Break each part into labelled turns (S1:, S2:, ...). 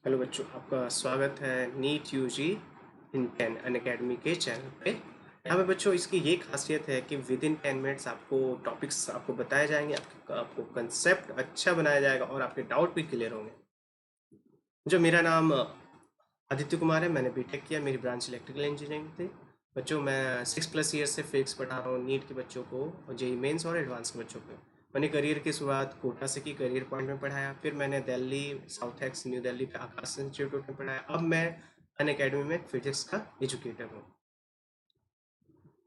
S1: Hello बच्चों, आपका स्वागत है नीट यूजी इन 10 अनअकैडमी के चैनल पे। यहाँ पे बच्चों इसकी ये खासियत है कि विद इन 10 मिनट्स आपको टॉपिक्स आपको बताए जाएंगे, आपको कंसेप्ट अच्छा बनाया जाएगा और आपके डाउट भी क्लियर होंगे। जो मेरा नाम आदित्य कुमार है, मैंने बीटेक किया, मेरी ब्रांच इलेक्ट्रिकल इंजीनियरिंग थी। बच्चों मैं 6+ ईयर से फिजिक्स पढ़ा रहा हूँ नीट के बच्चों को और जेई मेंस और एडवांस के बच्चों को। मैंने करियर की शुरुआत कोटा से की, करियर पॉइंट में पढ़ाया, फिर मैंने Delhi south x new Delhi पे आकाश इंस्टीट्यूट में पढ़ाया। अब मैं अन अकेडमी में फिजिक्स का एजुकेटर हूँ।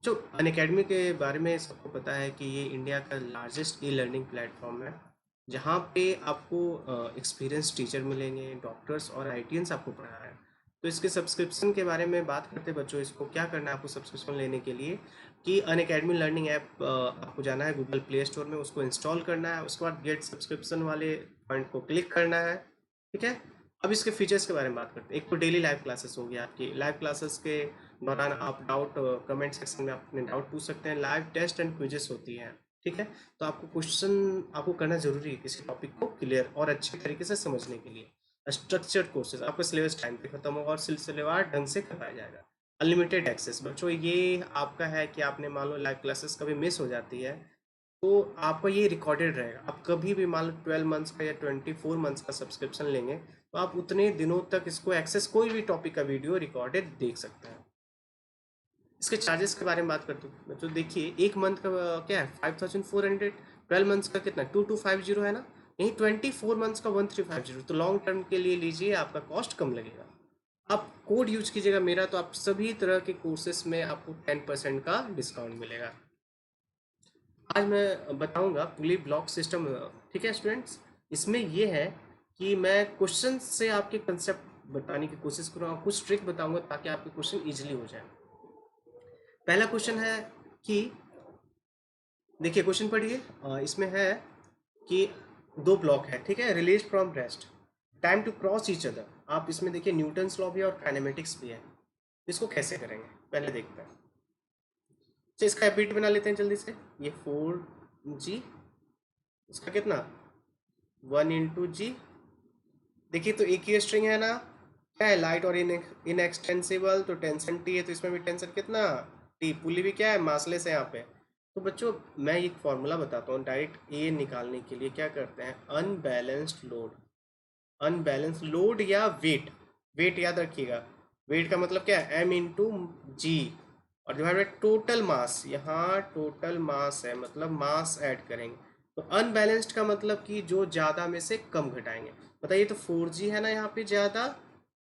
S1: जो अन अकेडमी के बारे में सबको पता है कि ये इंडिया का लार्जेस्ट ई लर्निंग प्लेटफॉर्म है, जहाँ पे आपको एक्सपीरियंस टीचर मिलेंगे, डॉक्टर्स और आईटीएंस आपको पढ़ा रहे हैं। तो इसके सब्सक्रिप्शन के बारे में बात करते हैं बच्चों, इसको क्या करना है आपको सब्सक्रिप्शन लेने के लिए कि अन अकेडमी लर्निंग ऐप आपको जाना है गूगल प्ले स्टोर में, उसको इंस्टॉल करना है, उसके बाद गेट सब्सक्रिप्शन वाले पॉइंट को क्लिक करना है। ठीक है। अब इसके फीचर्स के बारे में बात करते हैं। एक तो डेली लाइव क्लासेस होगी, आपकी लाइव क्लासेस के दौरान आप डाउट कमेंट सेक्शन में अपने डाउट पूछ सकते हैं। लाइव टेस्ट एंड क्विजेस होती हैं। ठीक है। तो आपको क्वेश्चन आपको करना जरूरी है किसी टॉपिक को क्लियर और अच्छे तरीके से समझने के लिए। स्ट्रक्चर्ड कोर्सेज, आपका सिलेबस टाइम पे खत्म होगा और सिलसिलेवार ढंग से करवाया जाएगा। अनलिमिटेड एक्सेस बच्चों, ये आपका है कि आपने मान लो लाइव क्लासेस कभी मिस हो जाती है तो आपका ये रिकॉर्डेड रहेगा। आप कभी भी मान लो 12 मंथ्स का या 24 मंथ्स का सब्सक्रिप्शन लेंगे तो आप उतने दिनों तक इसको एक्सेस कोई भी टॉपिक का वीडियो रिकॉर्डेड देख सकते हैं। इसके चार्जेस के बारे में बात करते हैं तो देखिए, एक मंथ का क्या है 5400, 12 मंथ्स का कितना 2250 है ना। यही 24 मंथ्स का 1350। तो लॉन्ग टर्म के लिए लीजिए, आपका कॉस्ट कम लगेगा। आप कोड यूज कीजिएगा मेरा, तो आप सभी तरह के कोर्सेस में आपको 10% का डिस्काउंट मिलेगा। आज मैं बताऊंगा पुली ब्लॉक सिस्टम। ठीक है स्टूडेंट्स, इसमें यह है कि मैं क्वेश्चन से आपके कंसेप्ट बताने की कोशिश करूँगा, कुछ ट्रिक बताऊंगा ताकि आपके क्वेश्चन इजीली हो जाए। पहला क्वेश्चन है कि देखिए, क्वेश्चन पढ़िए। इसमें है कि दो ब्लॉक है, ठीक है, release from rest, time to cross each other. आप इसमें देखिए न्यूटन्स लॉ भी है और काइनेमेटिक्स भी है। इसको कैसे करेंगे पहले देखते हैं। तो इसका एबिट बना लेते हैं जल्दी से। ये 4G, इसका कितना 1 × G। देखिए तो एक ही स्ट्रिंग है ना, क्या है लाइट और इनएक्सटेंसिबल, तो टेंशन टी है, तो इसमें भी टेंशन कितना टी। पुली भी क्या है मासलेस है यहाँ पे। तो बच्चों मैं एक फॉर्मूला बताता हूँ डायरेक्ट ए निकालने के लिए। क्या करते हैं, अनबैलेंस्ड लोड, अनबैलेंस लोड या वेट, वेट याद रखिएगा। वेट का मतलब क्या है M × G और डिवाइड बाई टोटल मास। यहाँ टोटल मास है मतलब मास ऐड करेंगे। तो अनबैलेंस्ड का मतलब कि जो ज़्यादा में से कम घटाएंगे। बताइए तो 4G है ना यहाँ पे ज़्यादा,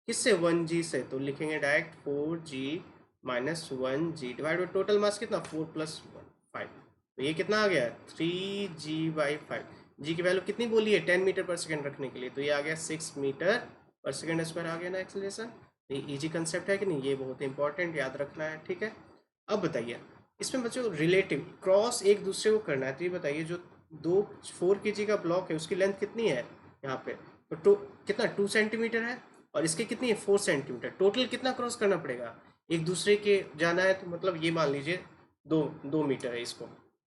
S1: किससे 1G से, तो लिखेंगे direct 4G - 1G divide by total mass कितना 4 + 1 5। तो ये कितना आ गया 3G/5। जी की वैल्यू कितनी बोली है 10 मीटर पर सेकेंड रखने के लिए, तो ये आ गया 6 मीटर पर सेकेंड स्क्वायर आ गया ना एक्सेलरेशन। ये इजी कंसेप्ट है कि नहीं, ये बहुत इंपॉर्टेंट याद रखना है। ठीक है। अब बताइए इसमें बच्चों रिलेटिव क्रॉस एक दूसरे को करना है। तो ये बताइए जो 4 kg का ब्लॉक है उसकी लेंथ कितनी है यहाँ पे, तो कितना 2 सेंटीमीटर है और इसकी कितनी है 4 सेंटीमीटर। टोटल कितना क्रॉस करना पड़ेगा, एक दूसरे के जाना है तो मतलब ये मान लीजिए 2 मीटर है इसको।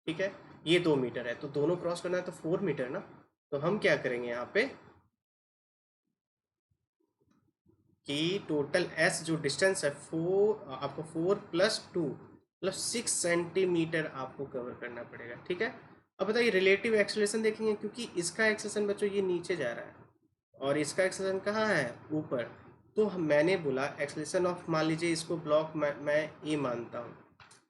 S1: ठीक है, ये 2 मीटर है तो दोनों क्रॉस करना है तो 4 मीटर ना। तो हम क्या करेंगे यहाँ पे कि टोटल एस जो डिस्टेंस है 4, आपको 4 + 2 मतलब 6 सेंटीमीटर आपको कवर करना पड़ेगा। ठीक है। अब बताइए रिलेटिव एक्सेलरेशन देखेंगे, क्योंकि इसका एक्सेलरेशन बच्चों ये नीचे जा रहा है और इसका एक्सेलरेशन कहाँ है ऊपर। तो मैंने बोला एक्सेलरेशन ऑफ, मान लीजिए इसको ब्लॉक मैं ए मानता हूँ,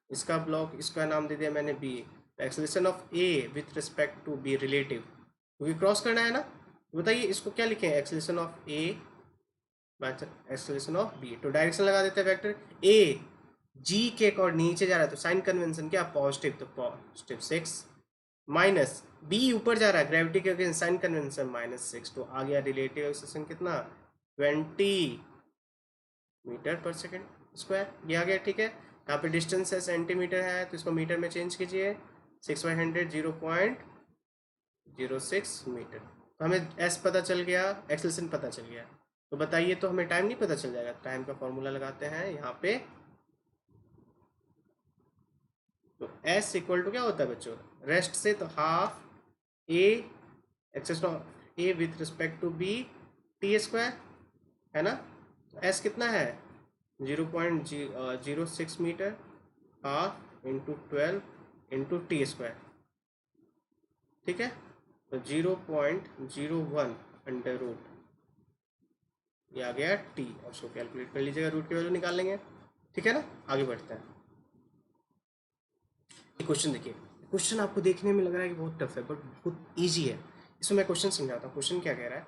S1: इसका ब्लॉक इसका नाम दे दिया मैंने B. Acceleration of A with respect to B relative, क्योंकि क्रॉस करना है ना। तो बताइए इसको क्या लिखें, acceleration of A acceleration of B. तो डायरेक्शन लगा देते हैं वेक्टर ए जी के अकॉर्ड नीचे जा रहा है तो साइन कन्वेंशन क्या पॉजिटिव, तो पॉजिटिव 6 माइनस बी ऊपर जा रहा है ग्रेविटी के अगेंस्ट साइन कन्वेंशन -6, तो आ गया रिलेटिव एक्सेलरेशन कितना 20 मीटर पर सेकेंड स्क्वायर, ये आ गया। ठीक है। यहाँ पे डिस्टेंस है सेंटीमीटर है तो इसको मीटर में चेंज कीजिए, 6/100 0.06 मीटर। तो हमें एस पता चल गया, एक्सेलरेशन पता चल गया। तो बताइए तो हमें टाइम नहीं पता चल जाएगा। टाइम का फॉर्मूला लगाते हैं यहाँ पे। तो एस इक्वल टू क्या होता है बच्चों, रेस्ट से तो half a access a with respect to B t square. है ना। तो एस कितना है 0.06 meter, half into 12 into t square, ठीक है। तो 0.01 अंडर रूट, ये आ गया टी, और उसको कैलकुलेट कर लीजिएगा, रूट की वैल्यू निकाल लेंगे, ठीक है ना। आगे बढ़ते हैं, क्वेश्चन देखिए। क्वेश्चन आपको देखने में लग रहा है कि बहुत टफ है, बट बहुत इजी है। इसमें मैं क्वेश्चन समझाता हूँ। क्वेश्चन क्या कह रहा है,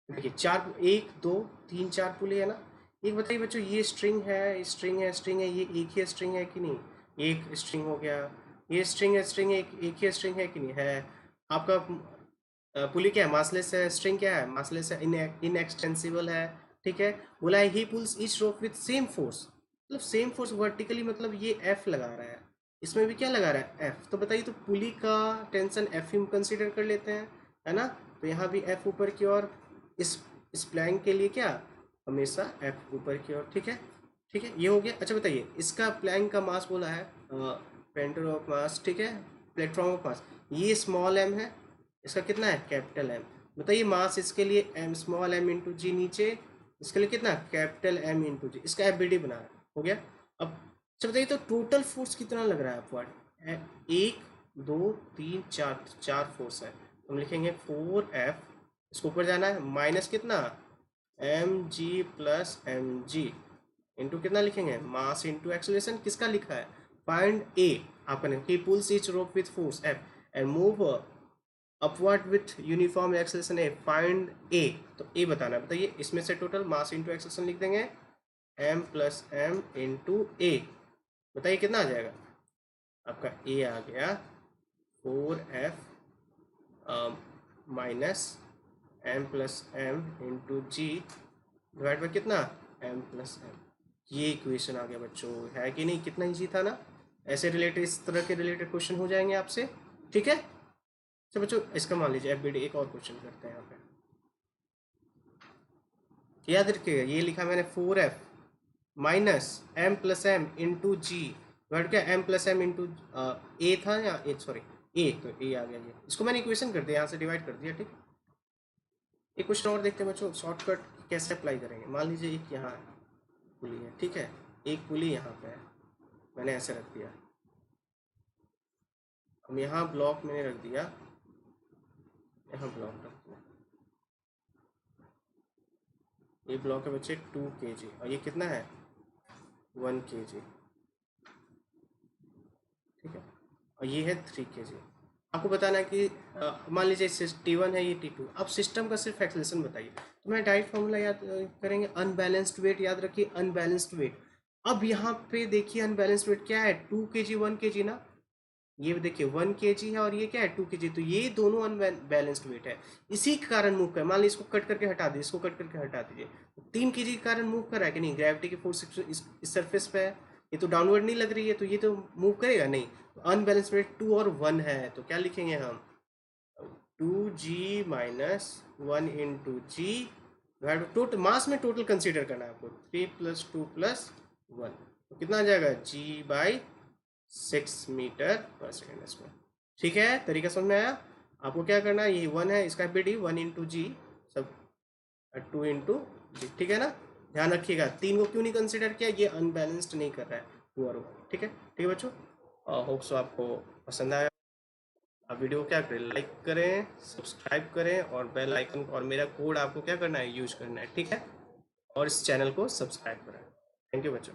S1: देखिए चार, एक दो तीन चार पुली है ना। एक बताइए बच्चों, ये स्ट्रिंग है, स्ट्रिंग है, स्ट्रिंग है, ये एक ही स्ट्रिंग है कि नहीं। एक स्ट्रिंग हो गया, ये स्ट्रिंग है, स्ट्रिंग एक ही स्ट्रिंग है कि नहीं है। आपका पुली क्या है, मासलेस है, स्ट्रिंग क्या है, मासलेस है, इनएक्सटेंसिबल है, ठीक है। बोला है ही pulls each rope with same force, मतलब सेम फोर्स वर्टिकली, मतलब ये एफ लगा रहा है, इसमें भी क्या लगा रहा है एफ। तो बताइए, तो पुली का टेंशन एफ ही कंसीडर कर लेते हैं, है ना। तो यहाँ भी एफ ऊपर की ओर, इस प्लैंक के लिए क्या, हमेशा एफ ऊपर की ओर, ठीक है। ठीक है, ये हो गया। अच्छा बताइए, इसका प्लैंक का मास बोला है, पेंटर ऑफ मास, ठीक है, प्लेटफॉर्म ऑफ मास, ये स्मॉल एम है, इसका कितना है कैपिटल एम। बताइए मास इसके लिए एम, स्मॉल एम इंटू जी, नीचे इसके लिए कितना कैपिटल एम इंटू जी, इसका एफ बी डी बना है, हो गया। अब अच्छा बताइए, तो टोटल फोर्स कितना लग रहा है आपको, एक दो तीन चार, चार फोर्स है। हम लिखेंगे 4F, इसको ऊपर जाना है, माइनस कितना m g plus m g, into कितना लिखेंगे मास इंटू एक्सेलरेशन, किसका लिखा है, फाइंड ए। आपका name, he pulls each rope with force F and move upward with uniform acceleration A, find A. तो ए बताना है। बताइए इसमें से टोटल मास इंटू एक्सेलरेशन लिख देंगे, m plus M into a. बताइए कितना आ जाएगा, आपका ए आ गया 4F minus M plus M into g divide by कितना एम प्लस एम। ये इक्वेशन आ गया बच्चों, है कि नहीं, कितना इजी था ना। ऐसे रिलेटेड, इस तरह के रिलेटेड क्वेश्चन हो जाएंगे आपसे, ठीक है। तो बच्चों इसका मान लीजिए एफ बी डी, एक और क्वेश्चन करते हैं यहाँ पे। याद रखिएगा, ये लिखा मैंने 4F minus M plus M into G, word क्या M plus M into A था, या ए सॉरी ए, तो ए आ गया ये, इसको मैंने इक्वेशन कर दिया, यहाँ से डिवाइड कर दिया, ठीक। एक क्वेश्चन और देखते हैं बच्चों, शॉर्टकट कैसे अप्लाई करेंगे। मान लीजिए एक यहाँ पुली है, ठीक है, एक पुली यहाँ पे है, मैंने ऐसे रख दिया, हम यहाँ ब्लॉक मैंने रख दिया, यहाँ ब्लॉक रख दिया, ये ब्लॉक है बच्चे 2 kg, और ये कितना है 1 kg, ठीक है, और ये है 3 kg। आपको बताना है कि मान लीजिए T1 है, ये T2, अब सिस्टम का सिर्फ एक्सेलरेशन बताइए। तो मैं डायरेक्ट फॉर्मूला याद करेंगे, अनबैलेंस्ड वेट, याद रखिए अनबैलेंस्ड वेट। अब यहाँ पे देखिए अनबैलेंस्ड वेट क्या है, 2 kg 1 kg ना, ये देखिए 1 kg है, और ये क्या है 2 kg, तो ये दोनों अनबैलेंस्ड वेट है, इसी के कारण मूव कर। मान लीजिए इसको कट करके हटा दीजिए, इसको कट करके हटा दीजिए, 3 kg के कारण मूव कर रहा है कि नहीं, ग्रेविटी के फोर्स इस सरफेस पे है, ये तो डाउनवर्ड नहीं लग रही है, तो ये तो मूव करेगा नहीं। अनबैलेंस वेट 2 और 1 है, तो क्या लिखेंगे हम 2g माइनस 1 इंटू जी, टोटल मास में टोटल कंसीडर करना है आपको, 3 प्लस 2 प्लस 1, तो कितना आ जाएगा g बाई 6 मीटर पर सेकेंड स्क्वायर। ठीक है, तरीका समझ में आया। आपको क्या करना है, ये 1 है, इसका बी डी 1 इंटू जी, सब 2 इंटू जी, ठीक है ना। ध्यान रखिएगा, 3 को क्यों नहीं कंसिडर किया, ये अनबैलेंस्ड नहीं कर रहा है 2 और 1, ठीक है। ठीक है बच्चों, होप सो आपको पसंद आया। आप वीडियो को क्या करें, लाइक करें, सब्सक्राइब करें, और बेल आइकन और मेरा कोड आपको क्या करना है, यूज करना है, ठीक है। और इस चैनल को सब्सक्राइब करें। थैंक यू बच्चों।